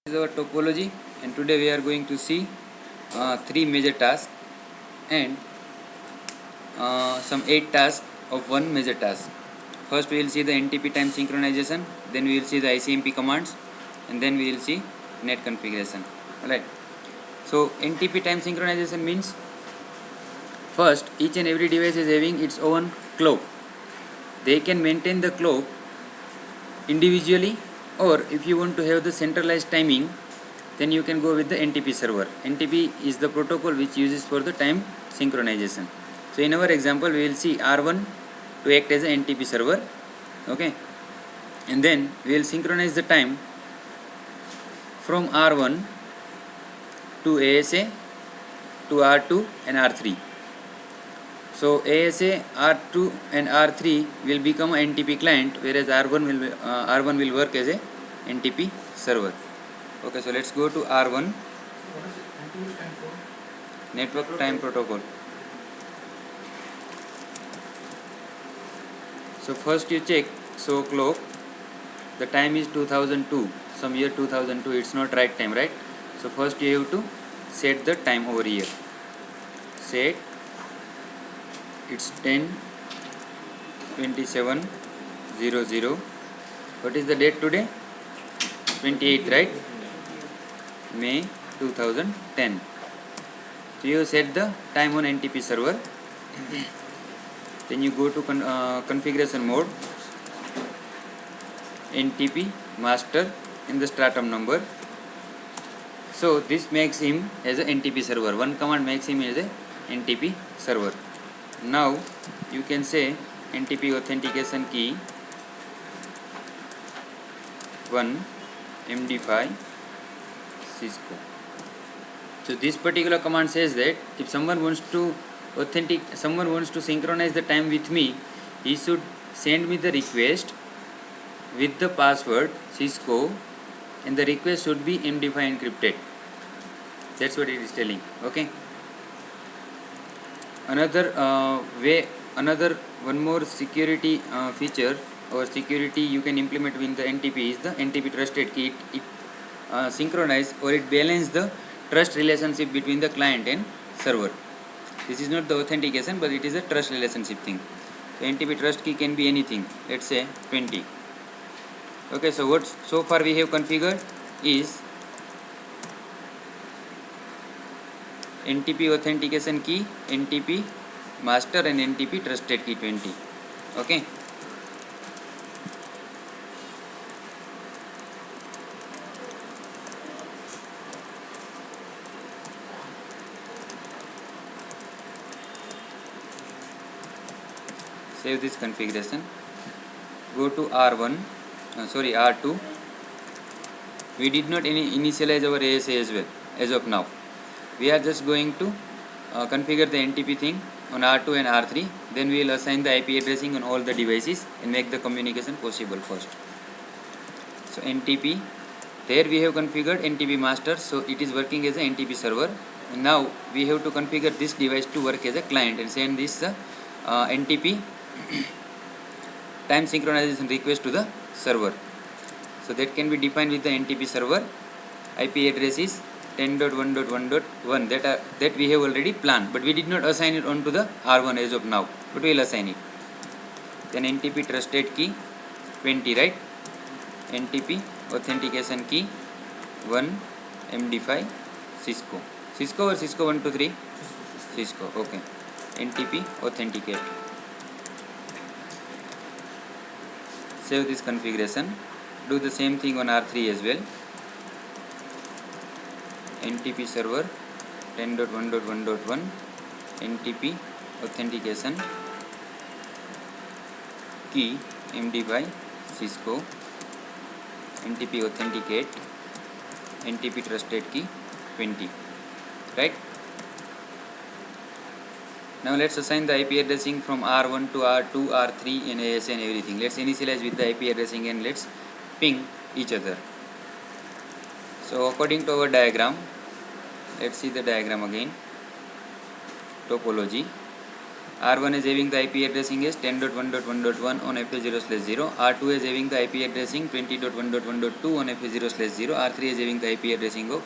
This is our topology, and today we are going to see three major tasks and some 8 tasks of one major task. First we will see the NTP time synchronization, then we will see the ICMP commands, and then we will see net configuration. Alright. So NTP time synchronization means first each and every device is having its own clock. They can maintain the clock individually, or if you want to have the centralized timing, then you can go with the NTP server. NTP is the protocol which uses for the time synchronization. So in our example we will see R1 to act as a NTP server, okay, and then we will synchronize the time from R1 to ASA to R2 and R3. So ASA, R2 and R3 will become a NTP client, whereas R1 will work as a NTP server. Okay, so let's go to R1. What does NTP stand for? Network Time Protocol. So first you check, so clock, the time is 2002, some year 2002, it's not right time, right? So first you have to set the time over here. Set, it's 10:27:00. What is the date today? 28th, right? May 2010. So you set the time on NTP server. Then you go to configuration mode, NTP master in the stratum number. So this makes him as a NTP server. One command makes him as a NTP server. Now you can say NTP authentication key 1 MD5 Cisco. So this particular command says that if someone wants to synchronize the time with me, he should send me the request with the password Cisco, and the request should be MD5 encrypted. That's what it is telling. Okay. One more security feature or security you can implement with the NTP is the NTP trusted key. It synchronize or it balance the trust relationship between the client and server. This is not the authentication, but it is a trust relationship thing. So NTP trust key can be anything. Let's say 20. Okay, so what so far we have configured is NTP authentication key, NTP master, and NTP trusted key 20. Okay. Save this configuration. Go to R2. We did not initialize our ASA as well as of now. We are just going to configure the NTP thing on R2 and R3. Then we will assign the IP addressing on all the devices and make the communication possible first. So NTP, there we have configured NTP master, so it is working as a NTP server. And now we have to configure this device to work as a client and send this NTP time synchronization request to the server. So that can be defined with the NTP server. IP address is 10.1.1.1 that we have already planned, but we did not assign it onto the R1 as of now, but we will assign it. Then NTP trusted key 20, right? NTP authentication key 1 MD5 Cisco. Cisco or Cisco 123? Cisco. Okay. NTP authenticate. Save this configuration. Do the same thing on R3 as well. NTP server 10.1.1.1 NTP authentication key MD5 Cisco, NTP authenticate, NTP trusted key 20, right? Now let's assign the IP addressing from R1 to R2, R3 and ASA and everything. Let's initialize with the IP addressing and let's ping each other. So according to our diagram, let's see the diagram again. Topology. R1 is having the IP addressing as 10.1.1.1 on FA0/0. R2 is having the IP addressing 20.1.1.2 on FA0/0. R3 is having the IP addressing of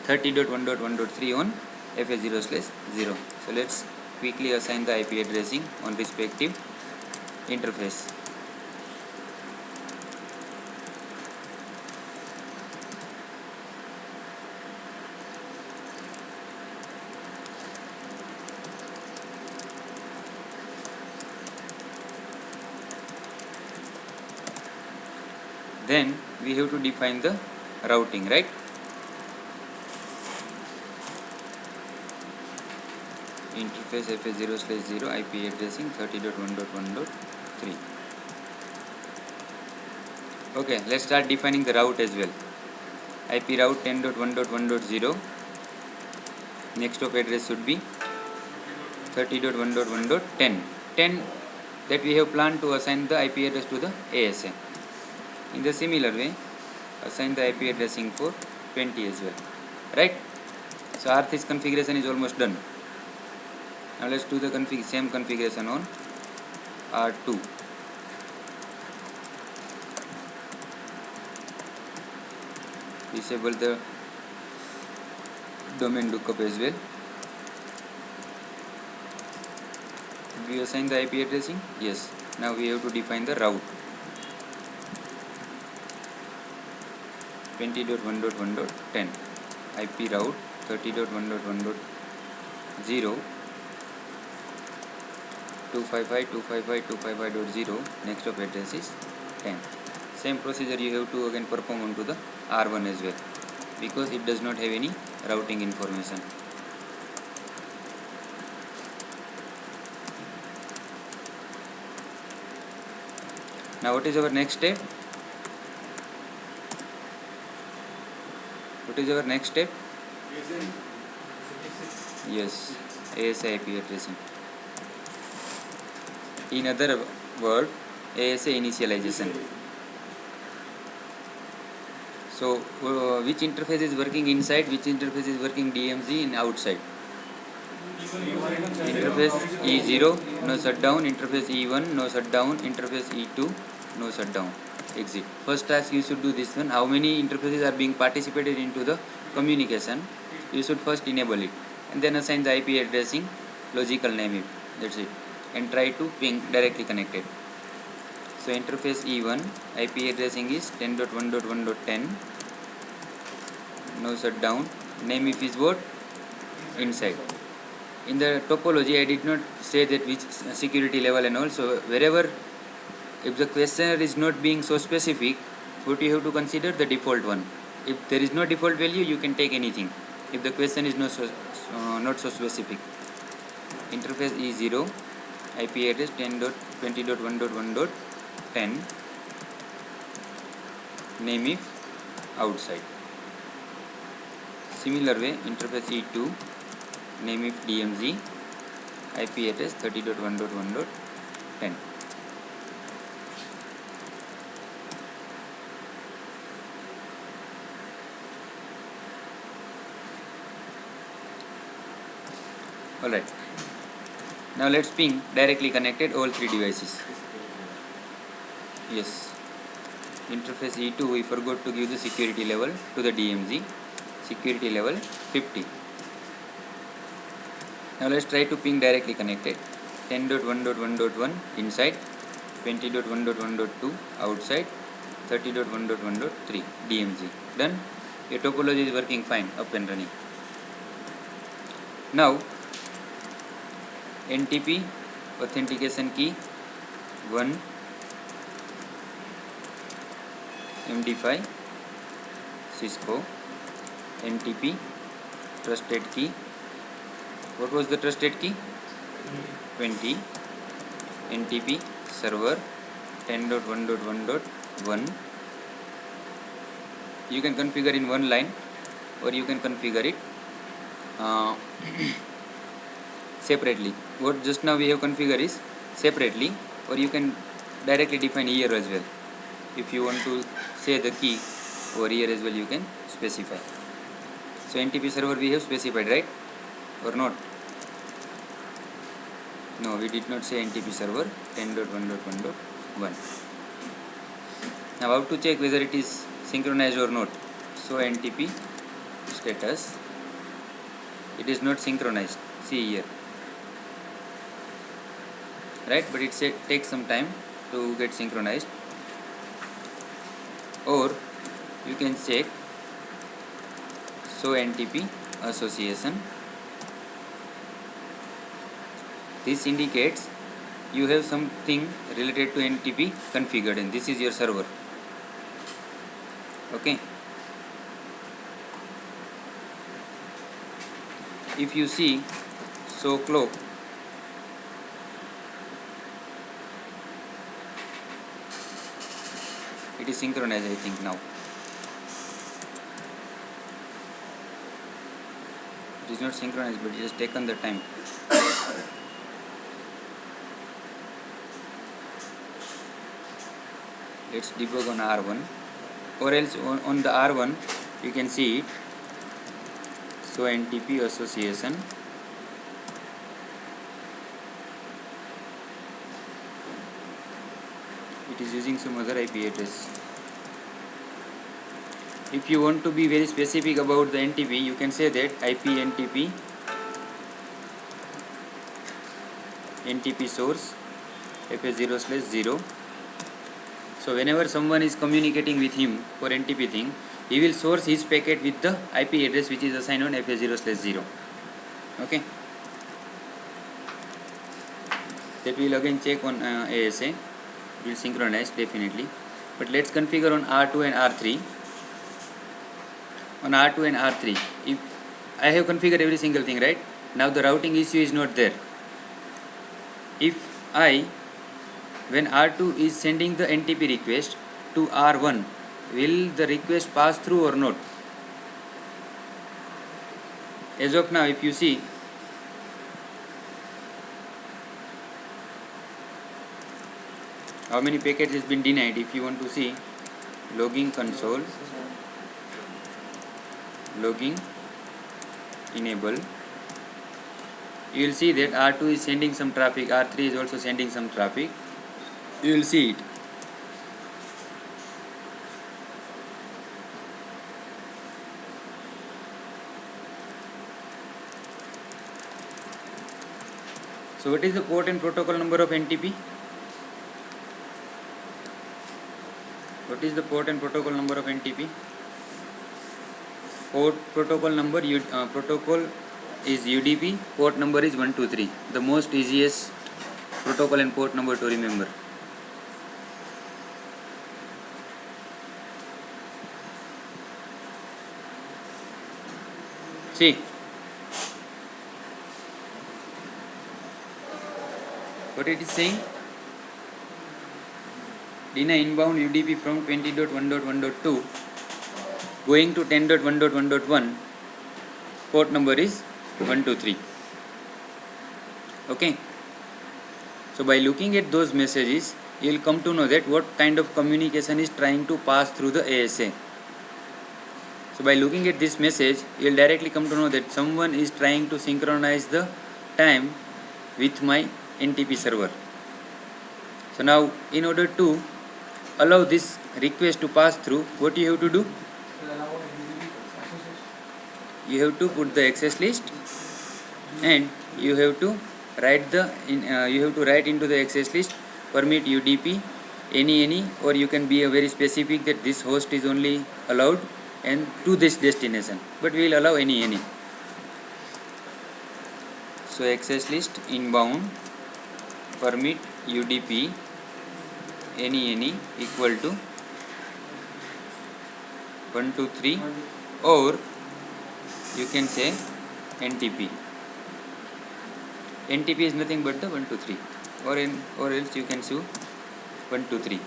30.1.1.3 on FA0/0. So let's quickly assign the IP addressing on respective interface. Then we have to define the routing, right? Interface FA0/0 IP addressing 30.1.1.3. Okay, let's start defining the route as well. IP route 10.1.1.0. Next hop address should be 30.1.1.10. 10 that we have planned to assign the IP address to the ASA. In the similar way, assign the IP addressing for 20 as well, right? So R3's configuration is almost done. Now let's do the same configuration on R2. Disable the domain lookup as well. Did we assign the IP addressing? Yes. Now we have to define the route. 20.1.1.10 IP route 30.1.1.0 255.255.255.0. next of address is 10. Same procedure you have to again perform onto the R1 as well, because it does not have any routing information. Now what is our next step? What is our next step? Yes, ASA IP addressing. In other word, ASA initialization. So which interface is working inside, which interface is working DMZ in outside? Interface E0, no shutdown. Interface E1, no shutdown. Interface E2, no shutdown. Exit. First task you should do this one. How many interfaces are being participated into the communication? You should first enable it, and then assign the IP addressing logical name if that's it, and try to ping directly connected. So interface E1 IP addressing is 10.1.1.10, no shutdown. Name if is what? Inside. In the topology I did not say that which security level and all. So wherever, if the questionnaire is not being so specific, what you have to consider? The default one. If there is no default value, you can take anything if the question is not so specific. Interface E0 IP address 10.20.1.1.10, name if outside. Similar way, interface E2 name if DMZ, IP address 30.1.1.10. Alright, now let's ping directly connected all three devices. Yes, interface E2 we forgot to give the security level to the DMZ, security level 50. Now let's try to ping directly connected. 10.1.1.1 inside, 20.1.1.2 outside, 30.1.1.3 DMZ. Done. Your topology is working fine, up and running. Now Ntp authentication key 1, MD5 Cisco, Ntp trusted key. What was the trusted key? 20. Ntp server 10.1.1.1. You can configure in one line, or you can configure it separately. What just now we have configured is separately, or you can directly define here as well. If you want to say the key over here as well, you can specify. So Ntp server we have specified, right, or not? No, we did not say NTP server 10.1.1.1. Now how to check whether it is synchronized or not? So NTP status, it is not synchronized, see here, right? But it takes some time to get synchronized. Or you can check so Ntp Association. This indicates you have something related to NTP configured and this is your server. Okay. If you see so clock, it is synchronized, I think now. It is not synchronized, but it has taken the time. Let's debug on R1, or else on the R1 you can see it. So Ntp Association, it is using some other IP address. If you want to be very specific about the NTP, you can say that IP NTP source FA0/0. So whenever someone is communicating with him for NTP thing, he will source his packet with the IP address which is assigned on FA0/0. Okay. That we will again check on ASA. It will synchronize definitely. But let's configure on R2 and R3. On R2 and R3, if I have configured every single thing, right? Now the routing issue is not there. If when R2 is sending the NTP request to R1, will the request pass through or not? As of now, if you see, how many packets has been denied, if you want to see, logging console, logging enable, you will see that R2 is sending some traffic, R3 is also sending some traffic. You will see it. So what is the port and protocol number of NTP? What is the port and protocol number of NTP? Port protocol number, protocol is UDP, port number is 123. The most easiest protocol and port number to remember. See, what it is saying? Deny inbound UDP from 20.1.1.2 going to 10.1.1.1. Port number is 123. Okay. So by looking at those messages, you will come to know that what kind of communication is trying to pass through the ASA. So by looking at this message, you will directly come to know that someone is trying to synchronize the time with my NTP server. So now, in order to allow this request to pass through, what you have to do? You have to put the access list, and you have to write into the access list permit UDP any, or you can be a very specific that this host is only allowed and to this destination, but we will allow any. So access list inbound permit UDP any equal to 123, or you can say NTP. NTP is nothing but the 123, or else you can say 123.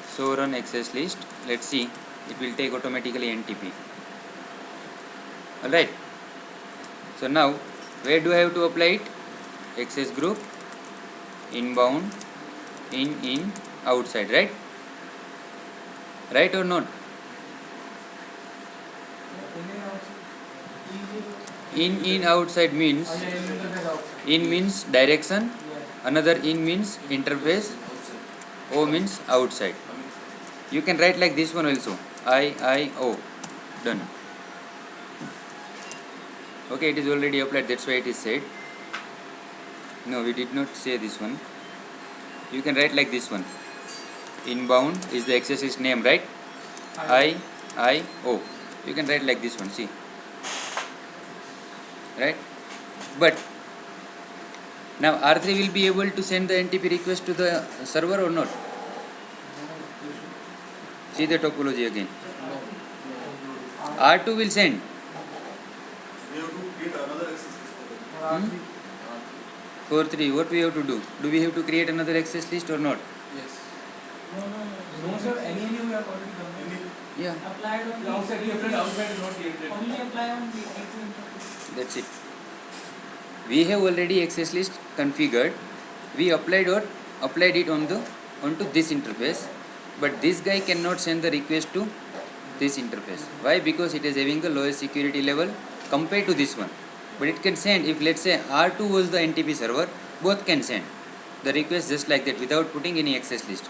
So run access list. Let's see, it will take automatically NTP. Alright. So now, where do I have to apply it? Access group, inbound, in, outside, right? Right or not? In, outside means, in means direction, Another in means interface. O means outside. You can write like this one also. I, O. Done. Okay, it is already applied. That's why it is said. No, we did not say this one. You can write like this one. Inbound is the access list name, right? I, O. You can write like this one. See. Right? But now R3 will be able to send the NTP request to the server or not? See the topology again. R2 will send. We have to create another access list for them. For 3, what we have to do? Do we have to create another access list or not? Yes. No, sir. Any we have already done. Yeah. Applied on the outside. Outside is not created. Only apply on the access. That's it. We have already access list configured. We applied it onto this interface, but this guy cannot send the request to this interface. Why? Because it is having the lowest security level compared to this one. But it can send, if let's say R2 was the NTP server, both can send the request just like that without putting any access list,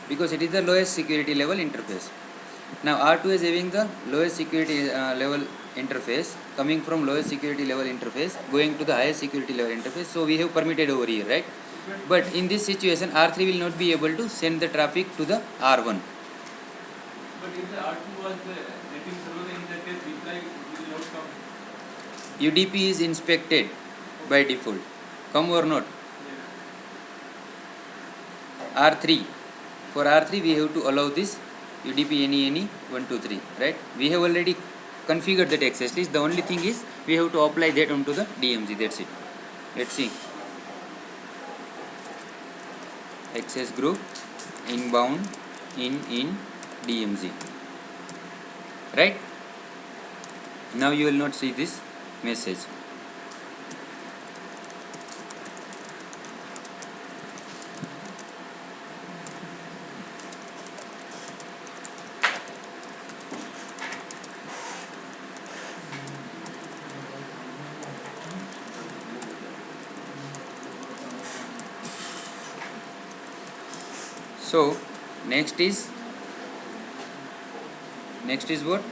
because it is the lowest security level interface. Now R2 is having the lowest security level interface, coming from lowest security level interface going to the highest security level interface, so we have permitted over here, right? But in this situation R3 will not be able to send the traffic to the R1. But if the R2 was the netting server, in that case reply will not come. UDP is inspected by default. Come or not? R3. For R3 we have to allow this UDP any 1 2 3, right? We have already configured that access list. The only thing is we have to apply that onto the DMZ. That's it. Let's see. Access group inbound in DMZ. Right? Now you will not see this message. So next is what?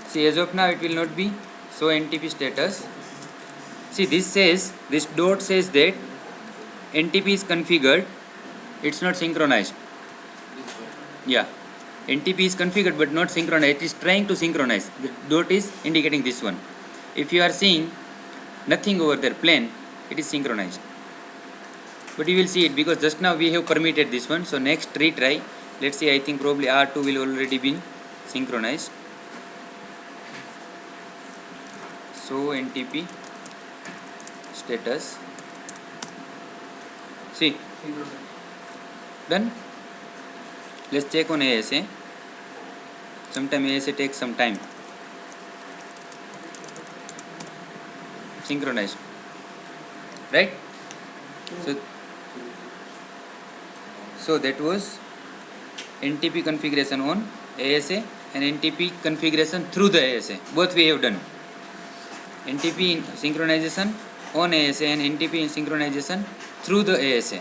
See, as of now it will not be show NTP status. See, this dot says that NTP is configured, it's not synchronized. Yeah, NTP is configured but not synchronized. It is trying to synchronize. The dot is indicating this one. If you are seeing nothing over there, plain, it is synchronized. But you will see it because just now we have permitted this one. So next retry, let's see, I think probably R2 will already be synchronized. So NTP status. See, done. Let's check on ASA. Sometimes ASA takes some time. Synchronized, right? So that was NTP configuration on ASA and NTP configuration through the ASA. Both we have done. NTP synchronization on ASA and NTP synchronization through the ASA.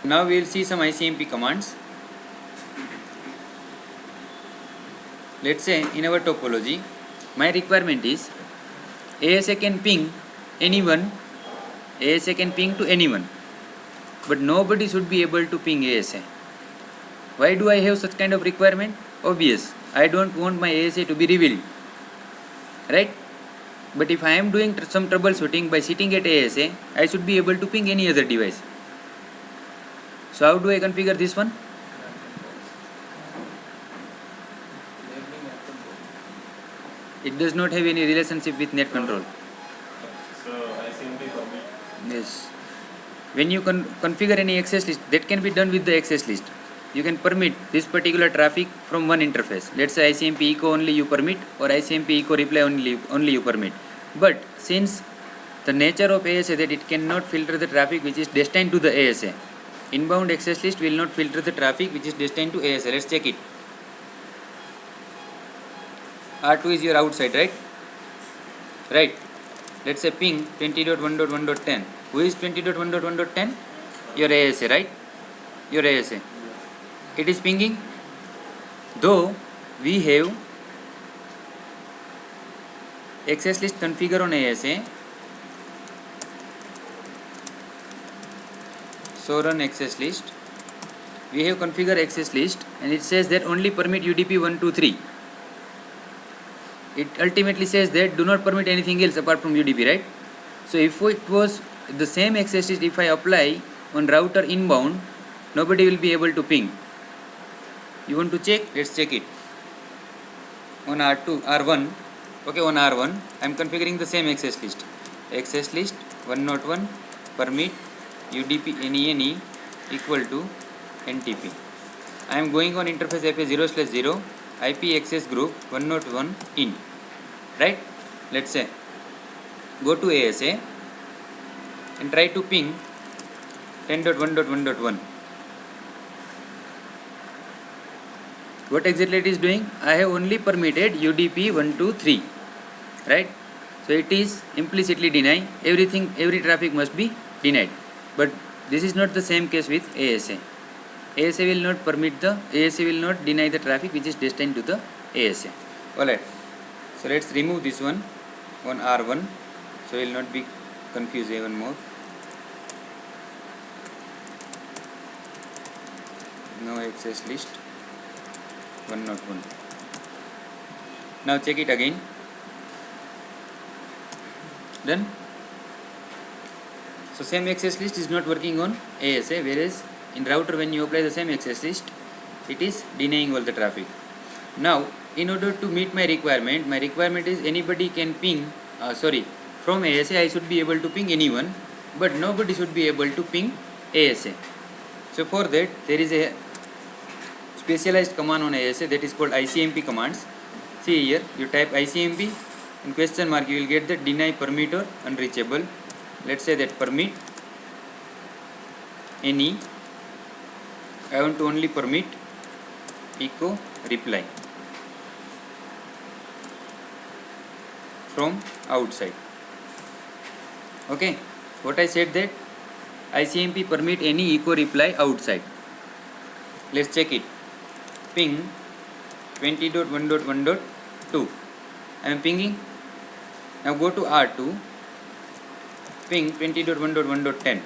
Now we will see some ICMP commands. Let's say in our topology, my requirement is ASA can ping anyone, ASA can ping to anyone, but nobody should be able to ping ASA. Why do I have such kind of requirement? Obvious, I don't want my ASA to be revealed, right? But if I am doing some troubleshooting by sitting at ASA, I should be able to ping any other device. So how do I configure this one? It does not have any relationship with net control. So ICMP commit. Yes. When you configure any access list, that can be done with the access list. You can permit this particular traffic from one interface. Let's say ICMP echo only you permit, or ICMP echo reply only you permit. But since the nature of ASA that it cannot filter the traffic which is destined to the ASA, inbound access list will not filter the traffic which is destined to ASA. Let's check it. R2 is your outside, right? Right. let's say ping 20.1.1.10. Who is 20.1.1.10? Your ASA, right? Your ASA. It is pinging. Though we have access list configure on ASA, so run access list. We have configure access list and it says that only permit UDP 123. It ultimately says that do not permit anything else apart from UDP, right? So if it was the same access list, if I apply on router inbound, nobody will be able to ping. You want to check? Let's check it. On R1, okay, on R1, I am configuring the same access list. Access list 101 permit UDP any equal to NTP. I am going on interface IP 0/0 IP access group 101 in, right? Let's say go to ASA and try to ping 10.1.1.1. What exactly it is doing? I have only permitted UDP 123, right? So it is implicitly denying everything, every traffic must be denied. But this is not the same case with ASA. ASA will not deny the traffic which is destined to the ASA. Alright. So let's remove this one on R1 so we will not be confused even more. No access list 101. Now check it again. Done. So same access list is not working on ASA, whereas in router when you apply the same access list, it is denying all the traffic. Now in order to meet my requirement is anybody can ping, from ASA I should be able to ping anyone, but nobody should be able to ping ASA. So for that there is a specialized command on ASA that is called ICMP Commands. See here, you type ICMP and question mark, you will get the deny permit or unreachable. Let's say that permit any, I want to only permit echo reply from outside. Okay, what I said that ICMP permit any echo reply outside. Let's check it. Ping 20.1.1.2. I am pinging. Now go to R2. Ping 20.1.1.10.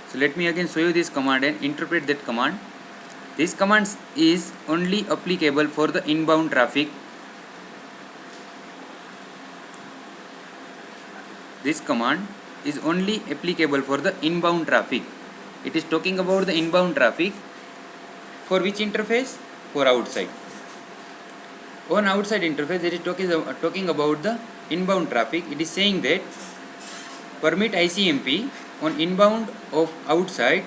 So let me again show you this command and interpret that command. This command is only applicable for the inbound traffic. This command is only applicable for the inbound traffic. It is talking about the inbound traffic. For which interface? For outside. On outside interface, it is talking about the inbound traffic. It is saying that permit ICMP on inbound of outside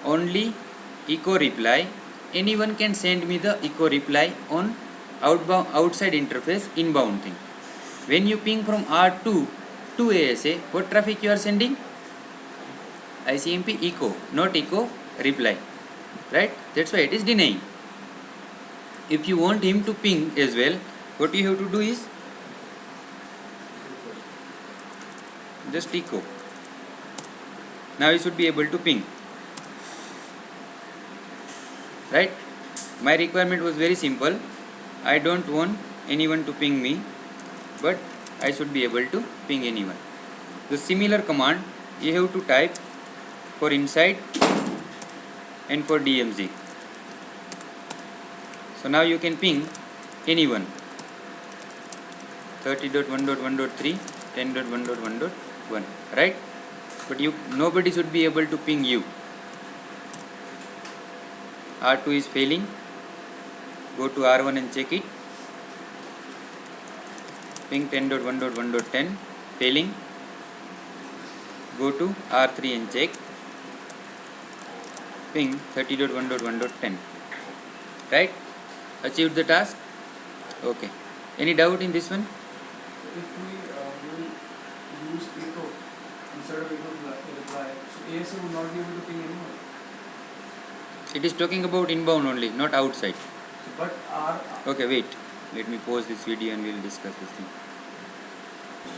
only echo reply. Anyone can send me the echo reply on outside interface inbound thing. When you ping from R2 to ASA, what traffic you are sending? ICMP echo, not echo reply, right? That's why it is denying. If you want him to ping as well, what you have to do is just echo. Now you should be able to ping, right? My requirement was very simple. I don't want anyone to ping me, but I should be able to ping anyone. The similar command you have to type for inside and for DMZ. So now you can ping anyone. 30.1.1.3, 10.1.1.1, right? But nobody should be able to ping you. R2 is failing. Go to R1 and check it. Ping 10.1.1.10, failing. Go to R3 and check. Ping 30.1.1.10, right? Achieved the task. Okay. Any doubt in this one? If we will use echo instead of echo reply, so ASA would not be able to ping anyone. It is talking about inbound only, not outside. But our Okay, wait. Let me pause this video and we'll discuss this thing.